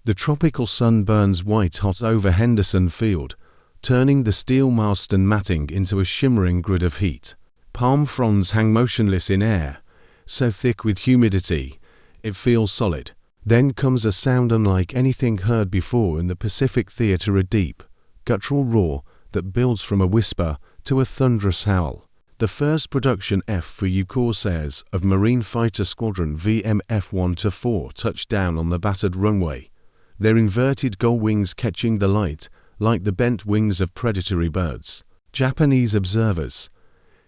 The tropical sun burns white-hot over Henderson Field, turning the steel mast and matting into a shimmering grid of heat. Palm fronds hang motionless in air, so thick with humidity, it feels solid. Then comes a sound unlike anything heard before in the Pacific theater, a deep, guttural roar that builds from a whisper to a thunderous howl. The first production F4U Corsairs of Marine Fighter Squadron VMF-1-4 touched down on the battered runway, their inverted gull wings catching the light like the bent wings of predatory birds. Japanese observers,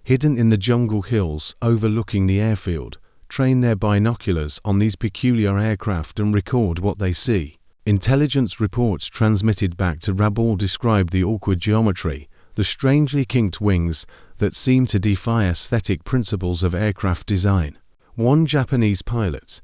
hidden in the jungle hills overlooking the airfield, train their binoculars on these peculiar aircraft and record what they see. Intelligence reports transmitted back to Rabaul describe the awkward geometry, the strangely kinked wings that seem to defy aesthetic principles of aircraft design. One Japanese pilot,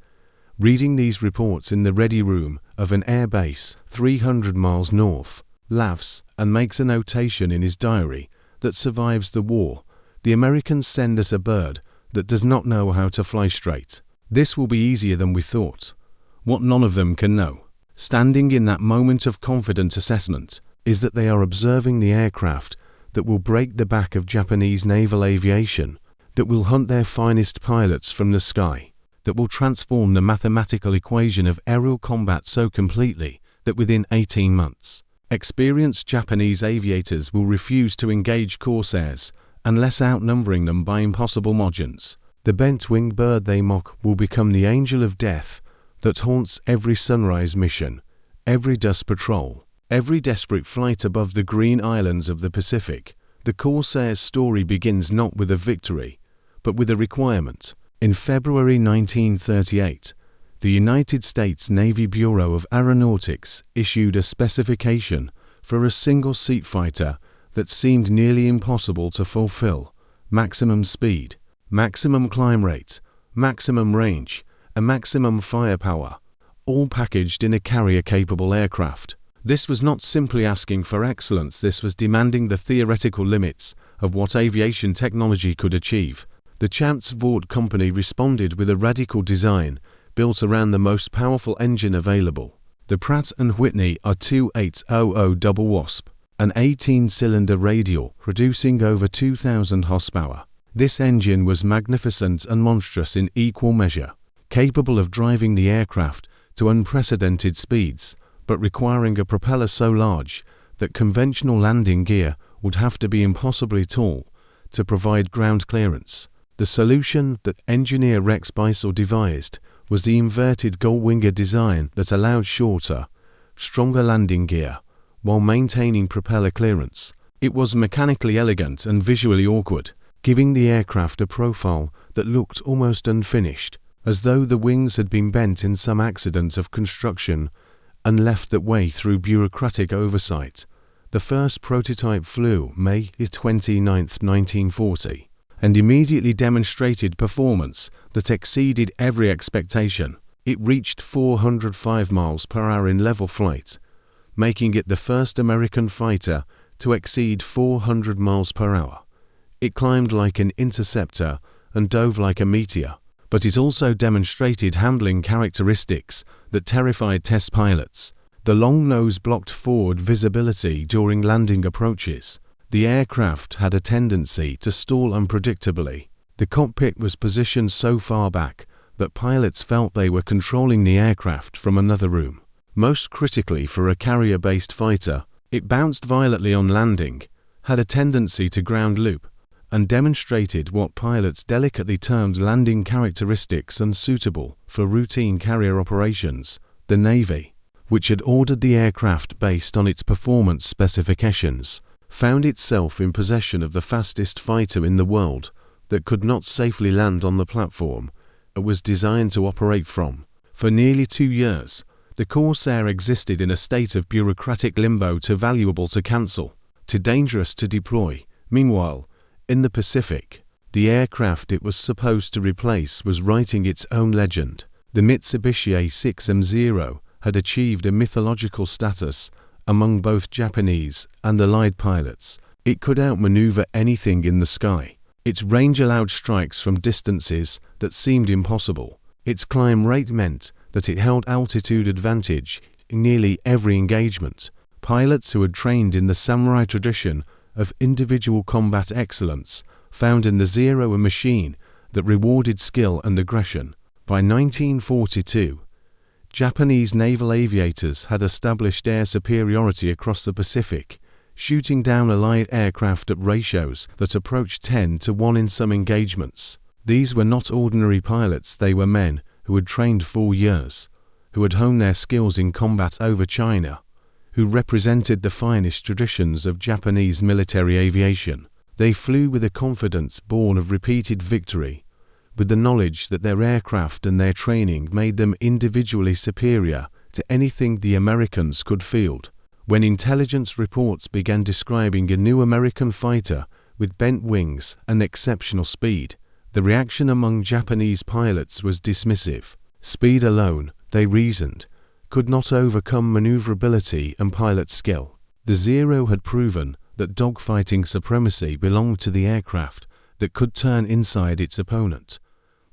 reading these reports in the ready room of an air base 300 miles north, laughs and makes a notation in his diary that survives the war. The Americans send us a bird that does not know how to fly straight. This will be easier than we thought. What none of them can know, standing in that moment of confident assessment, is that they are observing the aircraft that will break the back of Japanese naval aviation, that will hunt their finest pilots from the sky, that will transform the mathematical equation of aerial combat so completely that within 18 months, experienced Japanese aviators will refuse to engage Corsairs unless outnumbering them by impossible margins. The bent-winged bird they mock will become the angel of death that haunts every sunrise mission, every dust patrol, every desperate flight above the green islands of the Pacific. The Corsair's story begins not with a victory, but with a requirement. In February 1938, the United States Navy Bureau of Aeronautics issued a specification for a single-seat fighter that seemed nearly impossible to fulfill: maximum speed, maximum climb rate, maximum range, and maximum firepower, all packaged in a carrier-capable aircraft. This was not simply asking for excellence, this was demanding the theoretical limits of what aviation technology could achieve. The Chance Vought company responded with a radical design built around the most powerful engine available. The Pratt & Whitney R2800 Double Wasp, an 18-cylinder radial producing over 2,000 horsepower. This engine was magnificent and monstrous in equal measure, capable of driving the aircraft to unprecedented speeds, but requiring a propeller so large that conventional landing gear would have to be impossibly tall to provide ground clearance. The solution that engineer Rex Beisel devised was the inverted Gull-Winger design that allowed shorter, stronger landing gear while maintaining propeller clearance. It was mechanically elegant and visually awkward, giving the aircraft a profile that looked almost unfinished, as though the wings had been bent in some accident of construction and left that way through bureaucratic oversight. The first prototype flew May 29, 1940, and immediately demonstrated performance that exceeded every expectation. It reached 405 miles per hour in level flight, making it the first American fighter to exceed 400 miles per hour. It climbed like an interceptor and dove like a meteor, but it also demonstrated handling characteristics that terrified test pilots. The long nose blocked forward visibility during landing approaches. The aircraft had a tendency to stall unpredictably. The cockpit was positioned so far back that pilots felt they were controlling the aircraft from another room. Most critically for a carrier-based fighter, it bounced violently on landing, had a tendency to ground loop, and demonstrated what pilots delicately termed landing characteristics unsuitable for routine carrier operations. The Navy, which had ordered the aircraft based on its performance specifications, found itself in possession of the fastest fighter in the world that could not safely land on the platform it was designed to operate from. For nearly 2 years, the Corsair existed in a state of bureaucratic limbo, too valuable to cancel, too dangerous to deploy. Meanwhile, in the Pacific, the aircraft it was supposed to replace was writing its own legend. The Mitsubishi A6M0 had achieved a mythological status among both Japanese and Allied pilots. It could outmaneuver anything in the sky. Its range allowed strikes from distances that seemed impossible. Its climb rate meant that it held altitude advantage in nearly every engagement. Pilots who had trained in the samurai tradition of individual combat excellence found in the Zero a machine that rewarded skill and aggression. By 1942, Japanese naval aviators had established air superiority across the Pacific, shooting down Allied aircraft at ratios that approached 10 to 1 in some engagements. These were not ordinary pilots, they were men who had trained 4 years, who had honed their skills in combat over China, who represented the finest traditions of Japanese military aviation. They flew with a confidence born of repeated victory, with the knowledge that their aircraft and their training made them individually superior to anything the Americans could field. When intelligence reports began describing a new American fighter with bent wings and exceptional speed, the reaction among Japanese pilots was dismissive. Speed alone, they reasoned, could not overcome maneuverability and pilot skill. The Zero had proven that dogfighting supremacy belonged to the aircraft that could turn inside its opponent,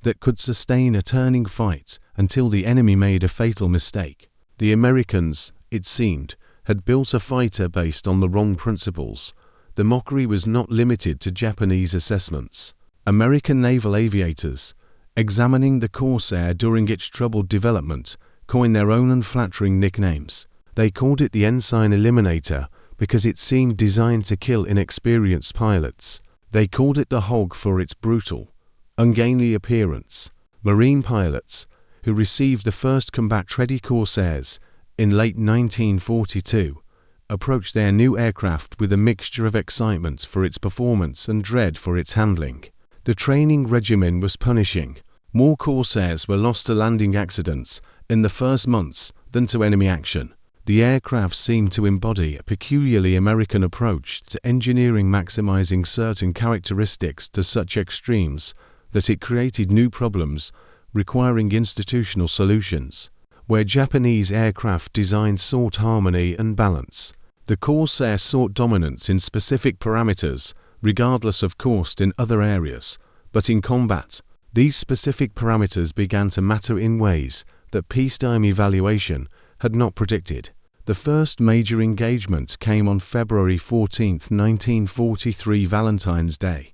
that could sustain a turning fight until the enemy made a fatal mistake. The Americans, it seemed, had built a fighter based on the wrong principles. The mockery was not limited to Japanese assessments. American naval aviators, examining the Corsair during its troubled development, coined their own unflattering nicknames. They called it the Ensign Eliminator because it seemed designed to kill inexperienced pilots. They called it the Hog for its brutal, ungainly appearance. Marine pilots, who received the first combat-ready Corsairs in late 1942, approached their new aircraft with a mixture of excitement for its performance and dread for its handling. The training regimen was punishing. More Corsairs were lost to landing accidents in the first months than to enemy action. The aircraft seemed to embody a peculiarly American approach to engineering, maximizing certain characteristics to such extremes that it created new problems requiring institutional solutions. Where Japanese aircraft design sought harmony and balance, the Corsair sought dominance in specific parameters, regardless of cost in other areas. But in combat, these specific parameters began to matter in ways that peacetime evaluation had not predicted. The first major engagement came on February 14, 1943, Valentine's Day.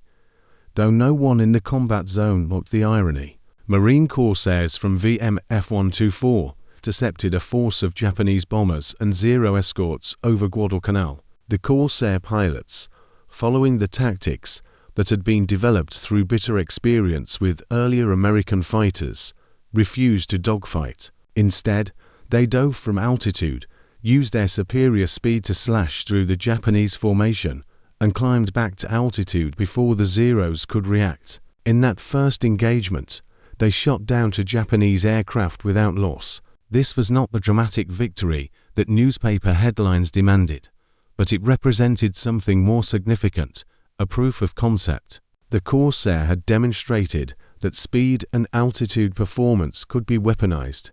Though no one in the combat zone looked the irony, Marine Corsairs from VM F124 intercepted a force of Japanese bombers and Zero escorts over Guadalcanal. The Corsair pilots, following the tactics that had been developed through bitter experience with earlier American fighters, refused to dogfight. Instead, they dove from altitude, used their superior speed to slash through the Japanese formation, and climbed back to altitude before the Zeros could react. In that first engagement, they shot down to Japanese aircraft without loss. This was not the dramatic victory that newspaper headlines demanded, but it represented something more significant, a proof of concept. The Corsair had demonstrated that speed and altitude performance could be weaponized,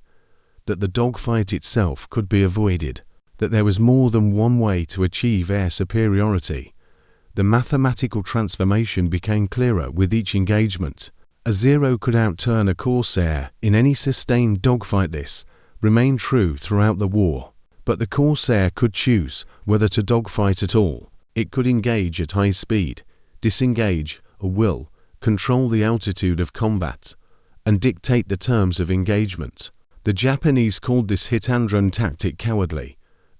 that the dogfight itself could be avoided, that there was more than one way to achieve air superiority. The mathematical transformation became clearer with each engagement. A Zero could outturn a Corsair in any sustained dogfight. This remained true throughout the war. But the Corsair could choose whether to dogfight at all. It could engage at high speed, disengage, or will control the altitude of combat, and dictate the terms of engagement. The Japanese called this hit-and-run tactic cowardly,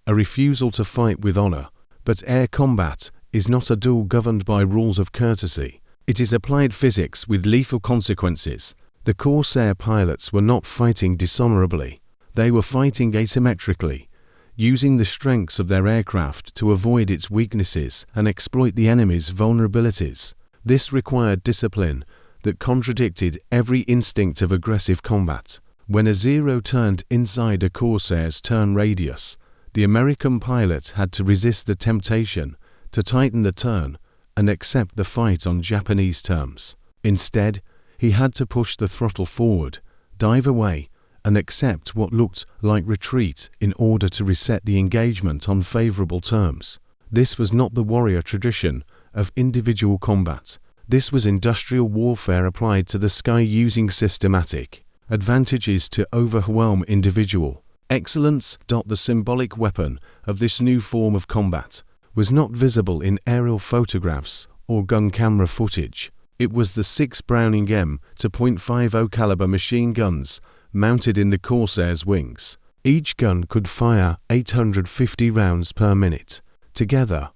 a refusal to fight with honor. But air combat is not a duel governed by rules of courtesy. It is applied physics with lethal consequences. The Corsair pilots were not fighting dishonorably. They were fighting asymmetrically, using the strengths of their aircraft to avoid its weaknesses and exploit the enemy's vulnerabilities. This required discipline that contradicted every instinct of aggressive combat. When a Zero turned inside a Corsair's turn radius, the American pilot had to resist the temptation to tighten the turn and accept the fight on Japanese terms. Instead, he had to push the throttle forward, dive away, and accept what looked like retreat in order to reset the engagement on favorable terms. This was not the warrior tradition of individual combat. This was industrial warfare applied to the sky, using systematic advantages to overwhelm individual Excellence. The symbolic weapon of this new form of combat was not visible in aerial photographs or gun camera footage. It was the 6 Browning M.2.50 caliber machine guns mounted in the Corsair's wings. Each gun could fire 850 rounds per minute. Together,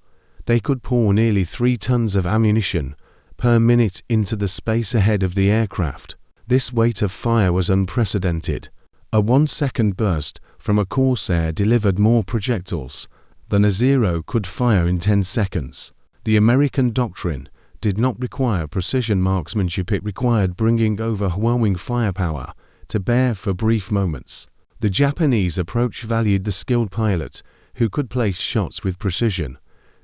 they could pour nearly 3 tons of ammunition per minute into the space ahead of the aircraft. This rate of fire was unprecedented. A 1-second burst from a Corsair delivered more projectiles than a Zero could fire in 10 seconds. The American doctrine did not require precision marksmanship, it required bringing overwhelming firepower to bear for brief moments. The Japanese approach valued the skilled pilot who could place shots with precision,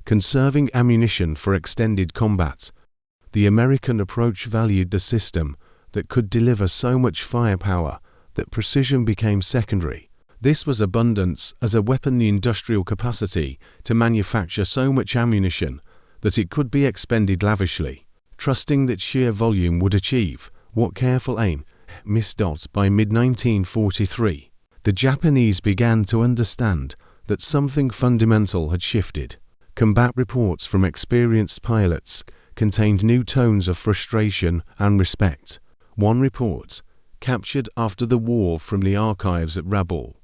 conserving ammunition for extended combat. The American approach valued the system that could deliver so much firepower that precision became secondary. This was abundance as a weapon, the industrial capacity to manufacture so much ammunition that it could be expended lavishly, trusting that sheer volume would achieve what careful aim missed. By mid-1943, the Japanese began to understand that something fundamental had shifted. Combat reports from experienced pilots contained new tones of frustration and respect. One report, captured after the war from the archives at Rabaul,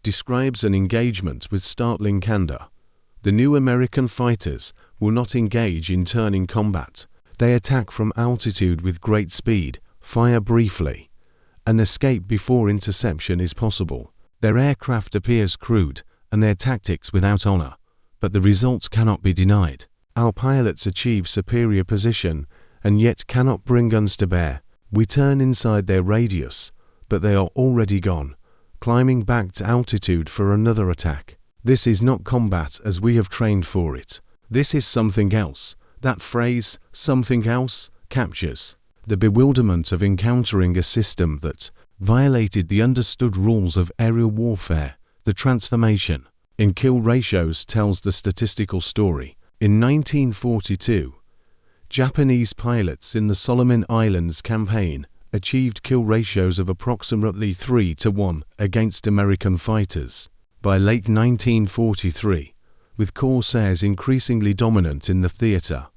describes an engagement with startling candor. The new American fighters will not engage in turning combat. They attack from altitude with great speed, fire briefly, and escape before interception is possible. Their aircraft appears crude, and their tactics without honor, but the results cannot be denied. Our pilots achieve superior position, and yet cannot bring guns to bear. We turn inside their radius, but they are already gone, climbing back to altitude for another attack. This is not combat as we have trained for it. This is something else. That phrase, something else, captures the bewilderment of encountering a system that violated the understood rules of aerial warfare. The transformation in kill ratios tells the statistical story. In 1942, Japanese pilots in the Solomon Islands campaign achieved kill ratios of approximately 3-to-1 against American fighters. By late 1943, with Corsairs increasingly dominant in the theater,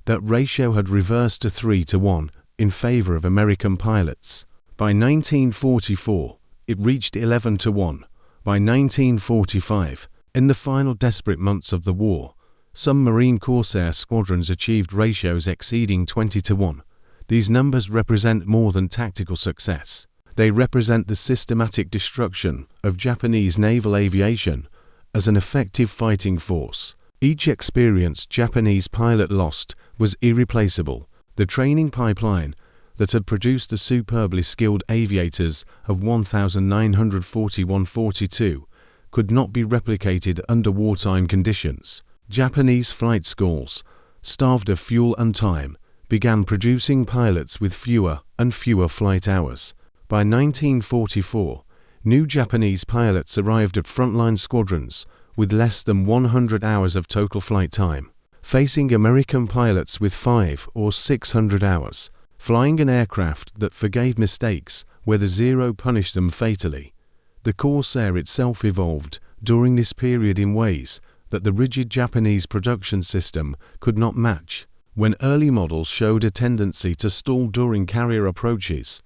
that ratio had reversed to 3-to-1 in favor of American pilots. By 1944, it reached 11-to-1. By 1945, in the final desperate months of the war, some Marine Corsair squadrons achieved ratios exceeding 20-to-1. These numbers represent more than tactical success. They represent the systematic destruction of Japanese naval aviation as an effective fighting force. Each experienced Japanese pilot lost was irreplaceable. The training pipeline that had produced the superbly skilled aviators of 1941-42 could not be replicated under wartime conditions. Japanese flight schools, starved of fuel and time, began producing pilots with fewer and fewer flight hours. By 1944, new Japanese pilots arrived at frontline squadrons with less than 100 hours of total flight time, facing American pilots with 500 or 600 hours, flying an aircraft that forgave mistakes where the Zero punished them fatally. The Corsair itself evolved during this period in ways that the rigid Japanese production system could not match. When early models showed a tendency to stall during carrier approaches,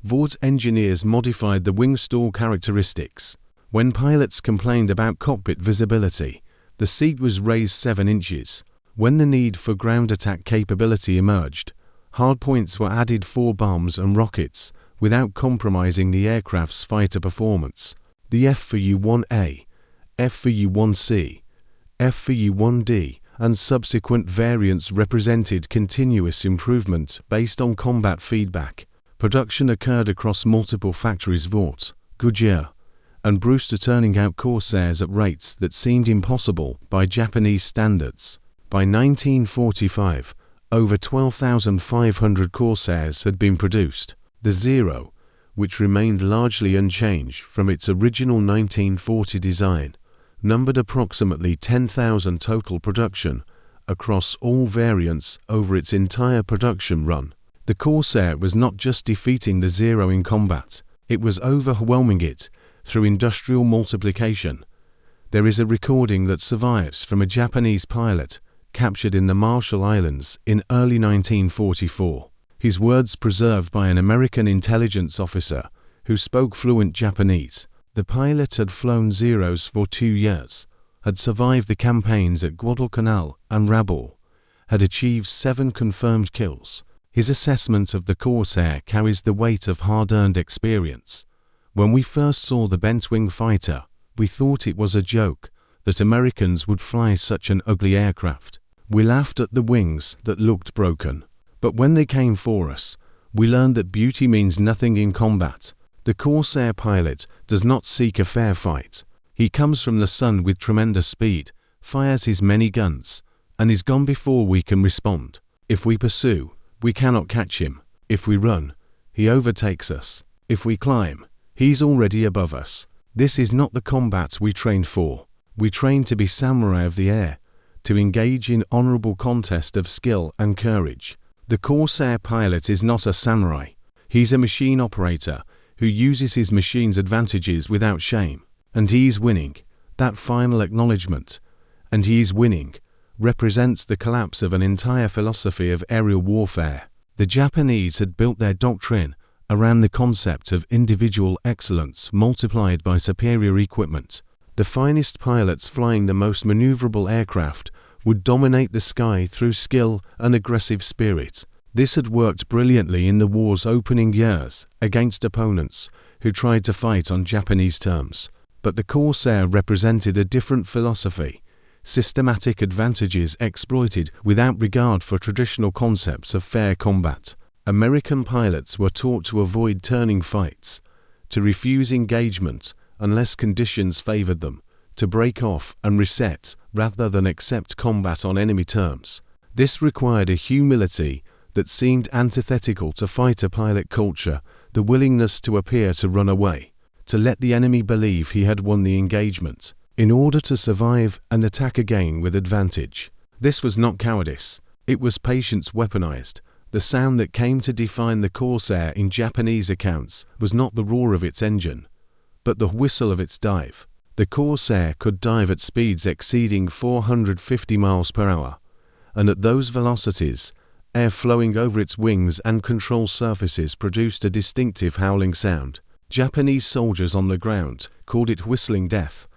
Vought engineers modified the wing stall characteristics. When pilots complained about cockpit visibility, the seat was raised 7 inches. When the need for ground attack capability emerged, hardpoints were added for bombs and rockets without compromising the aircraft's fighter performance. The F4U-1A, F4U-1C, F4U-1D, and subsequent variants represented continuous improvement based on combat feedback. Production occurred across multiple factories. Vought, Goodyear, and Brewster turning out Corsairs at rates that seemed impossible by Japanese standards. By 1945, over 12,500 Corsairs had been produced. The Zero, which remained largely unchanged from its original 1940 design, numbered approximately 10,000 total production across all variants over its entire production run. The Corsair was not just defeating the Zero in combat, it was overwhelming it through industrial multiplication. There is a recording that survives from a Japanese pilot captured in the Marshall Islands in early 1944. His words preserved by an American intelligence officer who spoke fluent Japanese. The pilot had flown Zeros for 2 years, had survived the campaigns at Guadalcanal and Rabaul, had achieved 7 confirmed kills. His assessment of the Corsair carries the weight of hard-earned experience. When we first saw the bent-wing fighter, we thought it was a joke that Americans would fly such an ugly aircraft. We laughed at the wings that looked broken. But when they came for us, we learned that beauty means nothing in combat. The Corsair pilot does not seek a fair fight. He comes from the sun with tremendous speed, fires his many guns, and is gone before we can respond. If we pursue, we cannot catch him. If we run, he overtakes us. If we climb, he's already above us. This is not the combat we trained for. We trained to be samurai of the air, to engage in honorable contest of skill and courage. The Corsair pilot is not a samurai. He's a machine operator who uses his machine's advantages without shame. And he's winning. That final acknowledgement, and he's winning, represents the collapse of an entire philosophy of aerial warfare. The Japanese had built their doctrine around the concept of individual excellence multiplied by superior equipment. The finest pilots flying the most maneuverable aircraft would dominate the sky through skill and aggressive spirit. This had worked brilliantly in the war's opening years against opponents who tried to fight on Japanese terms. But the Corsair represented a different philosophy. Systematic advantages exploited without regard for traditional concepts of fair combat. American pilots were taught to avoid turning fights, to refuse engagement unless conditions favored them, to break off and reset rather than accept combat on enemy terms. This required a humility that seemed antithetical to fighter pilot culture, the willingness to appear to run away, to let the enemy believe he had won the engagement, in order to survive and attack again with advantage. This was not cowardice, it was patience weaponized. The sound that came to define the Corsair in Japanese accounts was not the roar of its engine, but the whistle of its dive. The Corsair could dive at speeds exceeding 450 miles per hour, and at those velocities, air flowing over its wings and control surfaces produced a distinctive howling sound. Japanese soldiers on the ground called it whistling death.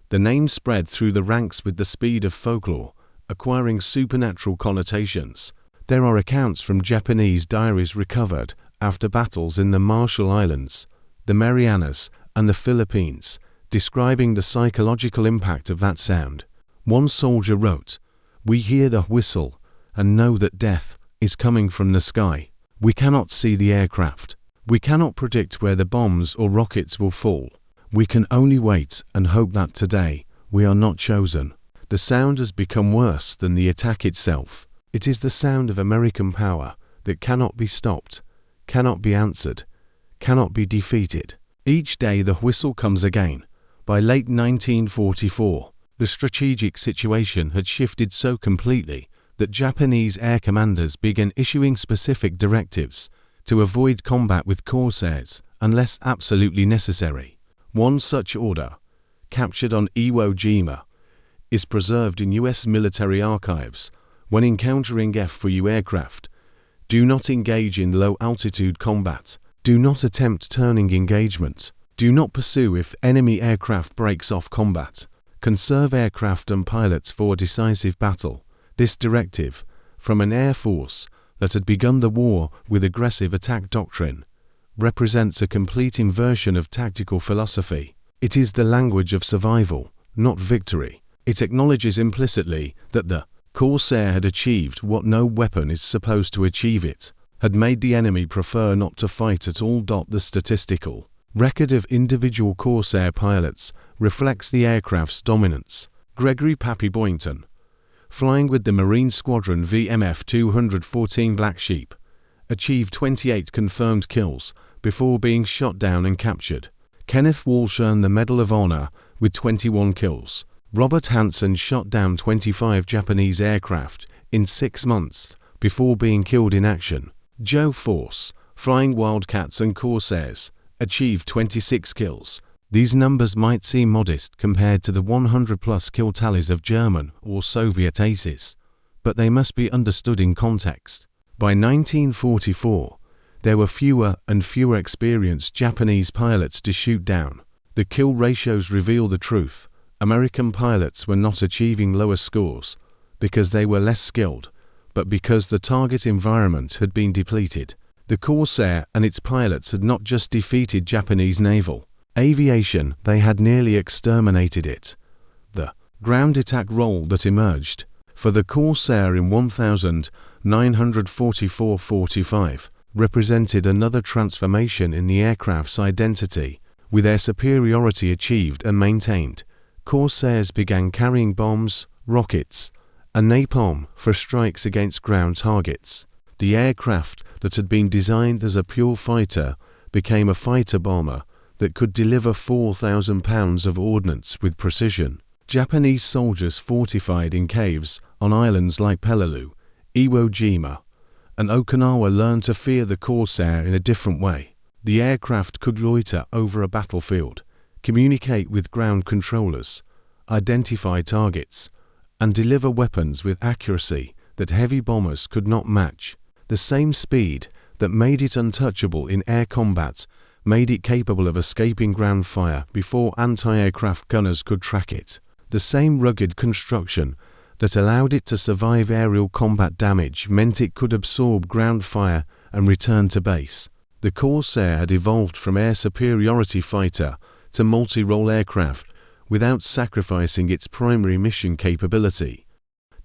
The name spread through the ranks with the speed of folklore, acquiring supernatural connotations. There are accounts from Japanese diaries recovered after battles in the Marshall Islands, the Marianas, and the Philippines, describing the psychological impact of that sound. One soldier wrote, "We hear the whistle and know that death is coming from the sky. We cannot see the aircraft. We cannot predict where the bombs or rockets will fall. We can only wait and hope that today we are not chosen." The sound has become worse than the attack itself. It is the sound of American power that cannot be stopped, cannot be answered, cannot be defeated. Each day the whistle comes again. By late 1944, the strategic situation had shifted so completely that Japanese air commanders began issuing specific directives to avoid combat with Corsairs unless absolutely necessary. One such order, captured on Iwo Jima, is preserved in US military archives. When encountering F4U aircraft, do not engage in low-altitude combat. Do not attempt turning engagement. Do not pursue if enemy aircraft breaks off combat. Conserve aircraft and pilots for decisive battle. This directive, from an air force that had begun the war with aggressive attack doctrine, represents a complete inversion of tactical philosophy. It is the language of survival, not victory. It acknowledges implicitly that the Corsair had achieved what no weapon is supposed to achieve. It had made the enemy prefer not to fight at all. The statistical record of individual Corsair pilots reflects the aircraft's dominance. Gregory "Pappy" Boynton, flying with the Marine Squadron VMF 214 Black Sheep, achieved 28 confirmed kills before being shot down and captured. Kenneth Walsh earned the Medal of Honor with 21 kills. Robert Hansen shot down 25 Japanese aircraft in 6 months before being killed in action. Joe Force, flying Wildcats and Corsairs, achieved 26 kills These numbers might seem modest compared to the 100-plus kill tallies of German or Soviet aces, but they must be understood in context. By 1944, there were fewer and fewer experienced Japanese pilots to shoot down. The kill ratios reveal the truth. American pilots were not achieving lower scores because they were less skilled, but because the target environment had been depleted. The Corsair and its pilots had not just defeated Japanese naval aviation, they had nearly exterminated it. The ground attack role that emerged for the Corsair in 1944-45 represented another transformation in the aircraft's identity. With their superiority achieved and maintained, Corsairs began carrying bombs, rockets, and napalm for strikes against ground targets. The aircraft that had been designed as a pure fighter became a fighter bomber that could deliver 4,000 pounds of ordnance with precision. Japanese soldiers fortified in caves on islands like Peleliu, Iwo Jima, and Okinawa learned to fear the Corsair in a different way. The aircraft could loiter over a battlefield, communicate with ground controllers, identify targets, and deliver weapons with accuracy that heavy bombers could not match. The same speed that made it untouchable in air combat made it capable of escaping ground fire before anti-aircraft gunners could track it. The same rugged construction that allowed it to survive aerial combat damage meant it could absorb ground fire and return to base. The Corsair had evolved from air superiority fighter to multi-role aircraft without sacrificing its primary mission capability.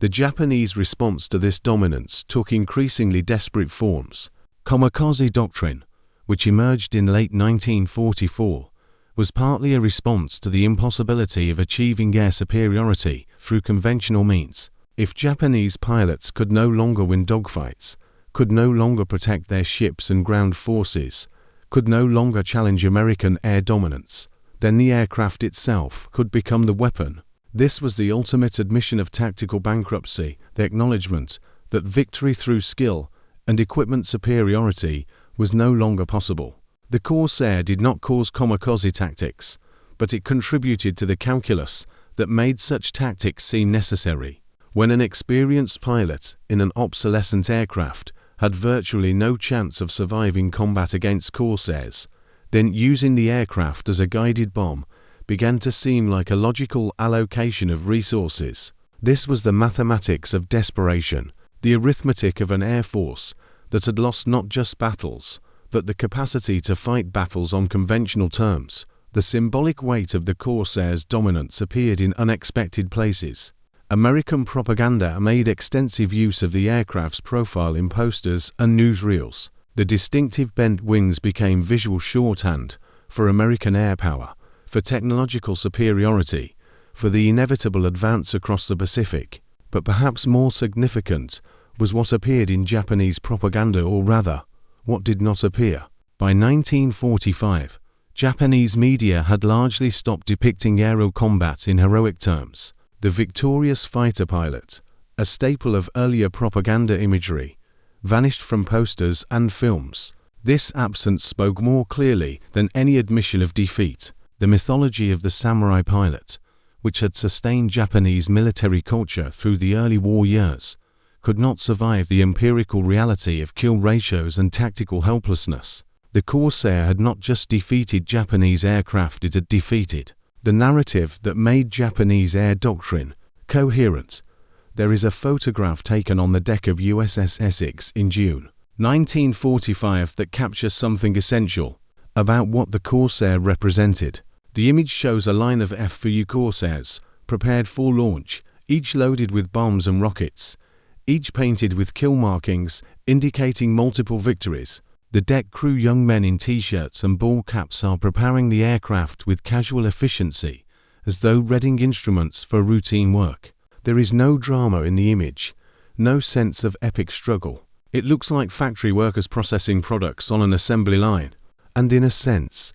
The Japanese response to this dominance took increasingly desperate forms. Kamikaze doctrine, which emerged in late 1944, was partly a response to the impossibility of achieving air superiority through conventional means. If Japanese pilots could no longer win dogfights, could no longer protect their ships and ground forces, could no longer challenge American air dominance, then the aircraft itself could become the weapon. This was the ultimate admission of tactical bankruptcy, the acknowledgement that victory through skill and equipment superiority was no longer possible. The Corsair did not cause kamikaze tactics, but it contributed to the calculus that made such tactics seem necessary. When an experienced pilot in an obsolescent aircraft had virtually no chance of surviving combat against Corsairs, then using the aircraft as a guided bomb began to seem like a logical allocation of resources. This was the mathematics of desperation, the arithmetic of an air force that had lost not just battles, but the capacity to fight battles on conventional terms. The symbolic weight of the Corsair's dominance appeared in unexpected places. American propaganda made extensive use of the aircraft's profile in posters and newsreels. The distinctive bent wings became visual shorthand for American air power, for technological superiority, for the inevitable advance across the Pacific. But perhaps more significant was what appeared in Japanese propaganda, or rather, what did not appear. By 1945, Japanese media had largely stopped depicting aerial combat in heroic terms. The victorious fighter pilot, a staple of earlier propaganda imagery, vanished from posters and films. This absence spoke more clearly than any admission of defeat. The mythology of the samurai pilot, which had sustained Japanese military culture through the early war years, could not survive the empirical reality of kill ratios and tactical helplessness. The Corsair had not just defeated Japanese aircraft, it had defeated the narrative that made Japanese air doctrine coherent. There is a photograph taken on the deck of USS Essex in June 1945 that captures something essential about what the Corsair represented. The image shows a line of F4U Corsairs prepared for launch, each loaded with bombs and rockets, each painted with kill markings indicating multiple victories. The deck crew, young men in t-shirts and ball caps, are preparing the aircraft with casual efficiency, as though readying instruments for routine work. There is no drama in the image, no sense of epic struggle. It looks like factory workers processing products on an assembly line. And in a sense,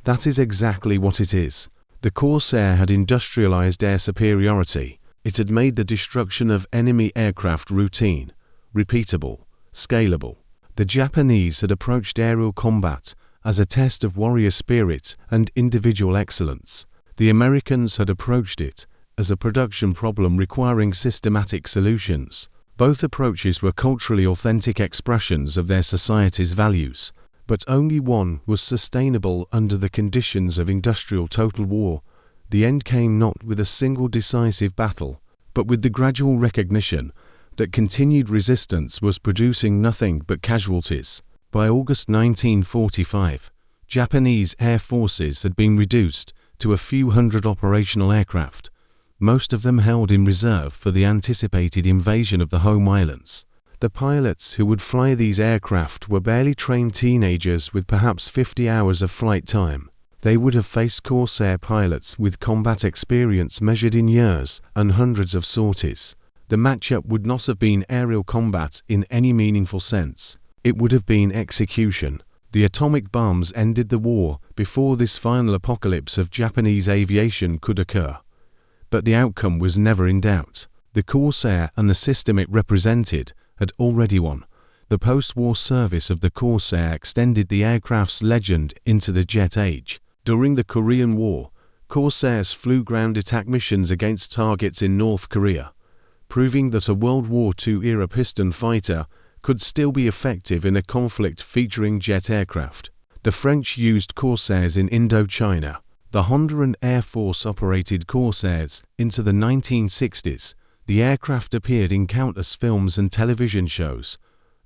that is exactly what it is. The Corsair had industrialized air superiority. It had made the destruction of enemy aircraft routine, repeatable, scalable. The Japanese had approached aerial combat as a test of warrior spirit and individual excellence. The Americans had approached it as a production problem requiring systematic solutions. Both approaches were culturally authentic expressions of their society's values, but only one was sustainable under the conditions of industrial total war. The end came not with a single decisive battle, but with the gradual recognition that continued resistance was producing nothing but casualties. By August 1945, Japanese air forces had been reduced to a few hundred operational aircraft, most of them held in reserve for the anticipated invasion of the home islands. The pilots who would fly these aircraft were barely trained teenagers with perhaps 50 hours of flight time. They would have faced Corsair pilots with combat experience measured in years and hundreds of sorties. The matchup would not have been aerial combat in any meaningful sense. It would have been execution. The atomic bombs ended the war before this final apocalypse of Japanese aviation could occur. But the outcome was never in doubt. The Corsair and the system it represented had already won. The post-war service of the Corsair extended the aircraft's legend into the jet age. During the Korean War, Corsairs flew ground attack missions against targets in North Korea, proving that a World War II-era piston fighter could still be effective in a conflict featuring jet aircraft. The French used Corsairs in Indochina. The Honduran Air Force operated Corsairs into the 1960s. The aircraft appeared in countless films and television shows,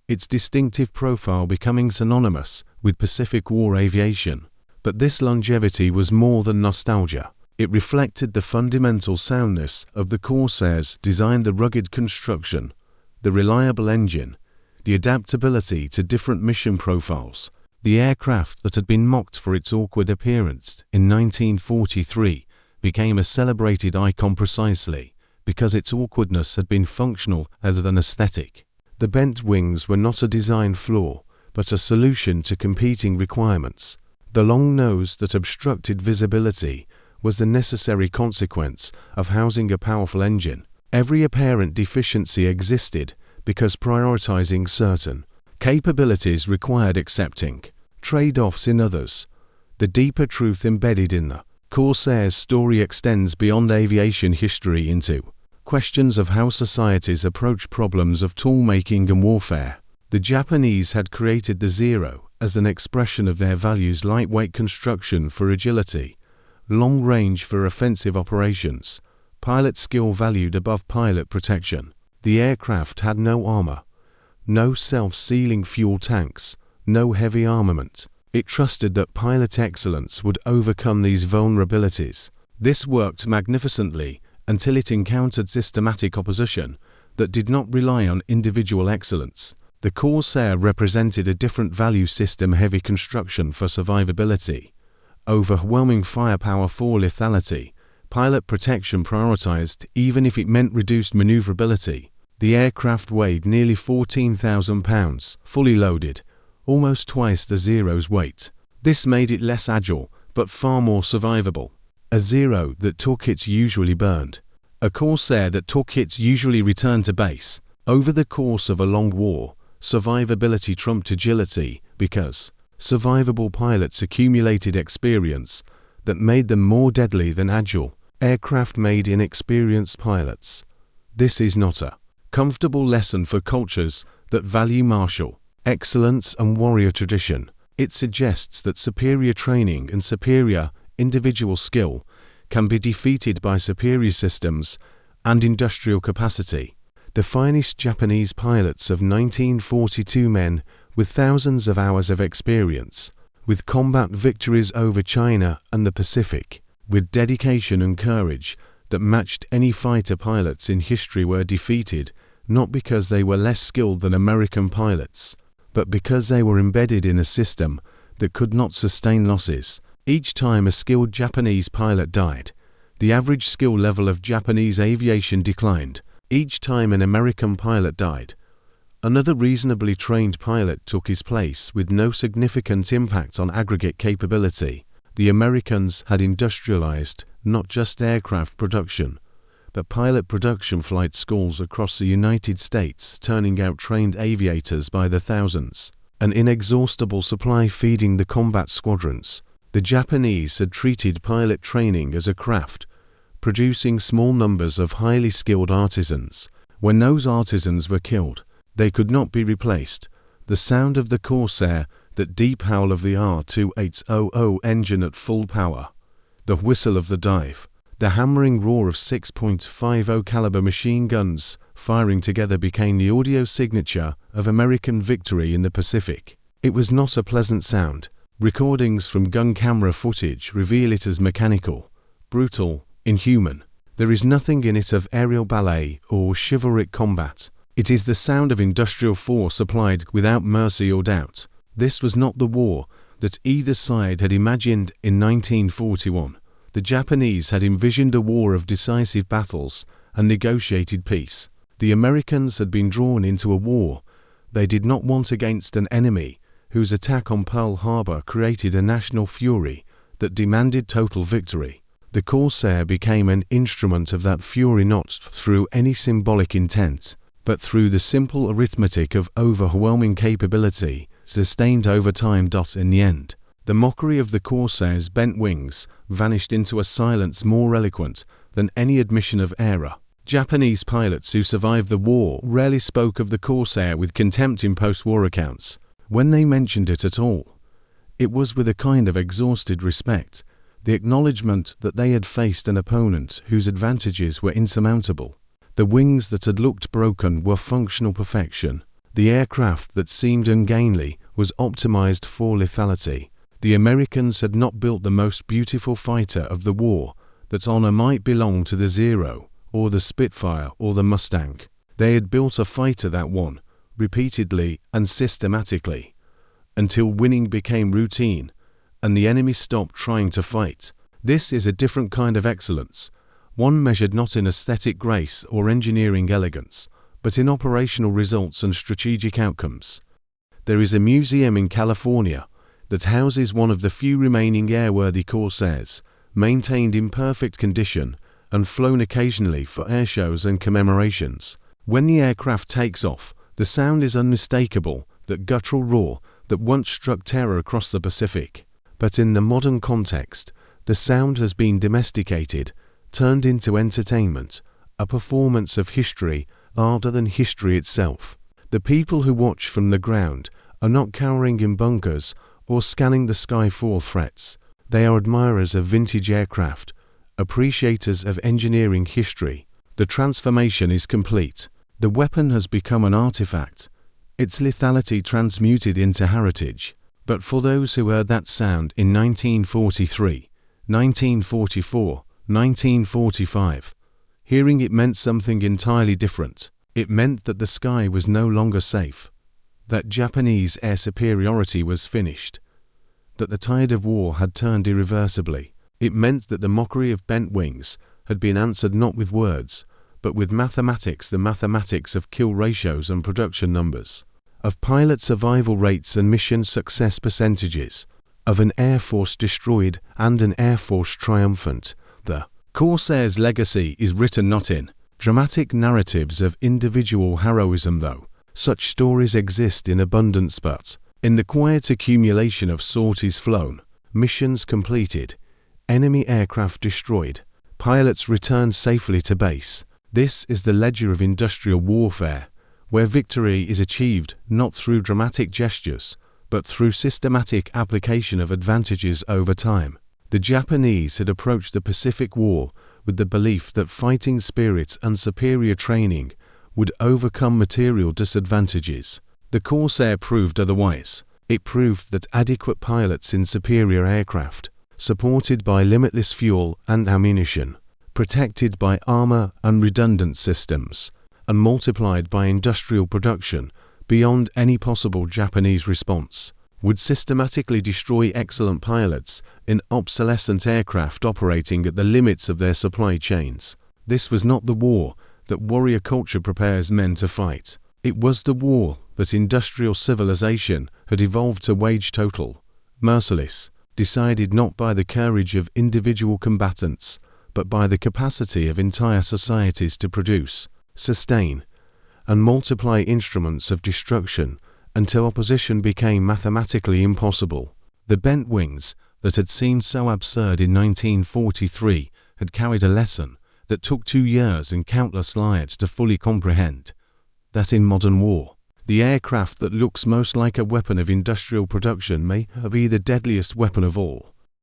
its distinctive profile becoming synonymous with Pacific War aviation. But this longevity was more than nostalgia. It reflected the fundamental soundness of the Corsairs, designed the rugged construction, the reliable engine, the adaptability to different mission profiles. The aircraft that had been mocked for its awkward appearance in 1943 became a celebrated icon precisely because its awkwardness had been functional rather than aesthetic. The bent wings were not a design flaw, but a solution to competing requirements. The long nose that obstructed visibility was the necessary consequence of housing a powerful engine. Every apparent deficiency existed because prioritizing certain capabilities required accepting trade-offs in others. The deeper truth embedded in the Corsair's story extends beyond aviation history into questions of how societies approach problems of tool-making and warfare. The Japanese had created the Zero as an expression of their values: lightweight construction for agility, long range for offensive operations, pilot skill valued above pilot protection. The aircraft had no armor, no self-sealing fuel tanks, no heavy armament. It trusted that pilot excellence would overcome these vulnerabilities. This worked magnificently until it encountered systematic opposition that did not rely on individual excellence. The Corsair represented a different value system: heavy construction for survivability, overwhelming firepower for lethality, pilot protection prioritized even if it meant reduced maneuverability. The aircraft weighed nearly 14,000 pounds, fully loaded, almost twice the Zero's weight. This made it less agile, but far more survivable. A Zero that took hits usually burned. A Corsair that took hits usually returned to base. Over the course of a long war, survivability trumped agility because survivable pilots accumulated experience that made them more deadly than agile aircraft made inexperienced pilots. This is not a comfortable lesson for cultures that value martial excellence and warrior tradition. It suggests that superior training and superior individual skill can be defeated by superior systems and industrial capacity. The finest Japanese pilots of 1942, men with thousands of hours of experience, with combat victories over China and the Pacific, with dedication and courage that matched any fighter pilots in history, were defeated not because they were less skilled than American pilots, but because they were embedded in a system that could not sustain losses. Each time a skilled Japanese pilot died, the average skill level of Japanese aviation declined. Each time an American pilot died, another reasonably trained pilot took his place with no significant impact on aggregate capability. The Americans had industrialized not just aircraft production, but pilot production. Flight schools across the United States turning out trained aviators by the thousands. an inexhaustible supply feeding the combat squadrons. The Japanese had treated pilot training as a craft, producing small numbers of highly skilled artisans. When those artisans were killed, they could not be replaced. The sound of the Corsair, that deep howl of the R2800 engine at full power, the whistle of the dive, the hammering roar of 6.50 caliber machine guns firing together became the audio signature of American victory in the Pacific. It was not a pleasant sound. Recordings from gun camera footage reveal it as mechanical, brutal, inhuman. There is nothing in it of aerial ballet or chivalric combat. It is the sound of industrial force applied without mercy or doubt. This was not the war that either side had imagined in 1941. The Japanese had envisioned a war of decisive battles and negotiated peace. The Americans had been drawn into a war they did not want against an enemy whose attack on Pearl Harbor created a national fury that demanded total victory. The Corsair became an instrument of that fury not through any symbolic intent, but through the simple arithmetic of overwhelming capability sustained over time. In the end, the mockery of the Corsair's bent wings vanished into a silence more eloquent than any admission of error. Japanese pilots who survived the war rarely spoke of the Corsair with contempt in post-war accounts. When they mentioned it at all, it was with a kind of exhausted respect, the acknowledgement that they had faced an opponent whose advantages were insurmountable. The wings that had looked broken were functional perfection. The aircraft that seemed ungainly was optimized for lethality. The Americans had not built the most beautiful fighter of the war that honor might belong to the Zero, or the Spitfire, or the Mustang. They had built a fighter that won, repeatedly and systematically, until winning became routine and the enemy stopped trying to fight. This is a different kind of excellence, one measured not in aesthetic grace or engineering elegance, but in operational results and strategic outcomes. There is a museum in California that houses one of the few remaining airworthy Corsairs, maintained in perfect condition and flown occasionally for airshows and commemorations. When the aircraft takes off, the sound is unmistakable, that guttural roar that once struck terror across the Pacific. But in the modern context, the sound has been domesticated, turned into entertainment, a performance of history harder than history itself. The people who watch from the ground are not cowering in bunkers or scanning the sky for threats. They are admirers of vintage aircraft, appreciators of engineering history. The transformation is complete. The weapon has become an artifact, its lethality transmuted into heritage. But for those who heard that sound in 1943, 1944, 1945, hearing it meant something entirely different. It meant that the sky was no longer safe, that Japanese air superiority was finished, that the tide of war had turned irreversibly. It meant that the mockery of bent wings had been answered not with words, but with mathematics, the mathematics of kill ratios and production numbers, of pilot survival rates and mission success percentages, of an air force destroyed and an air force triumphant. The Corsair's legacy is written not in dramatic narratives of individual heroism, though such stories exist in abundance, but in the quiet accumulation of sorties flown, missions completed, enemy aircraft destroyed, pilots returned safely to base. This is the ledger of industrial warfare, where victory is achieved not through dramatic gestures, but through systematic application of advantages over time. The Japanese had approached the Pacific War with the belief that fighting spirit and superior training would overcome material disadvantages. The Corsair proved otherwise. It proved that adequate pilots in superior aircraft, supported by limitless fuel and ammunition, protected by armor and redundant systems, and multiplied by industrial production beyond any possible Japanese response, would systematically destroy excellent pilots in obsolescent aircraft operating at the limits of their supply chains. This was not the war that warrior culture prepares men to fight. It was the war that industrial civilization had evolved to wage, total, merciless, decided not by the courage of individual combatants, but by the capacity of entire societies to produce, sustain, and multiply instruments of destruction until opposition became mathematically impossible. The bent wings, that had seemed so absurd in 1943, had carried a lesson that took 2 years and countless lives to fully comprehend. That in modern war, the aircraft that looks most like a weapon of industrial production may be the deadliest weapon of all.